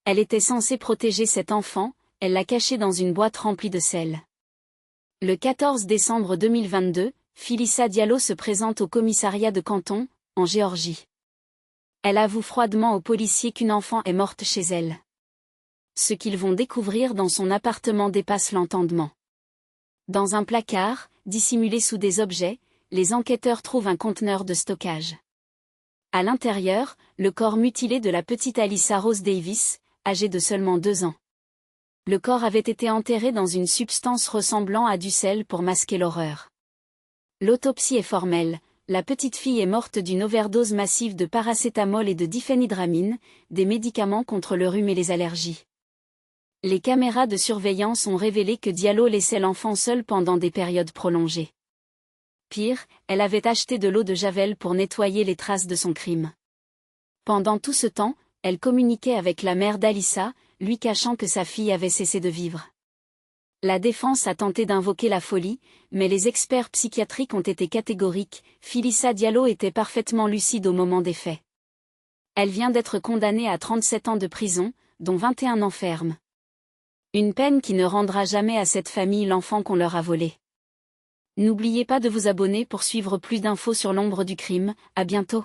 Elle était censée protéger cet enfant, elle l'a caché dans une boîte remplie de sel. Le 14 décembre 2022, Phylissa Diallo se présente au commissariat de Canton, en Géorgie. Elle avoue froidement aux policiers qu'une enfant est morte chez elle. Ce qu'ils vont découvrir dans son appartement dépasse l'entendement. Dans un placard, dissimulé sous des objets, les enquêteurs trouvent un conteneur de stockage. À l'intérieur, le corps mutilé de la petite Alyssa Rose Davis, âgée de seulement 2 ans. Le corps avait été enterré dans une substance ressemblant à du sel pour masquer l'horreur. L'autopsie est formelle, la petite fille est morte d'une overdose massive de paracétamol et de diphénhydramine, des médicaments contre le rhume et les allergies. Les caméras de surveillance ont révélé que Diallo laissait l'enfant seul pendant des périodes prolongées. Pire, elle avait acheté de l'eau de Javel pour nettoyer les traces de son crime. Pendant tout ce temps, elle communiquait avec la mère d'Alyssa, lui cachant que sa fille avait cessé de vivre. La défense a tenté d'invoquer la folie, mais les experts psychiatriques ont été catégoriques, Phylissa Diallo était parfaitement lucide au moment des faits. Elle vient d'être condamnée à 37 ans de prison, dont 21 ans ferme. Une peine qui ne rendra jamais à cette famille l'enfant qu'on leur a volé. N'oubliez pas de vous abonner pour suivre plus d'infos sur l'ombre du crime, à bientôt.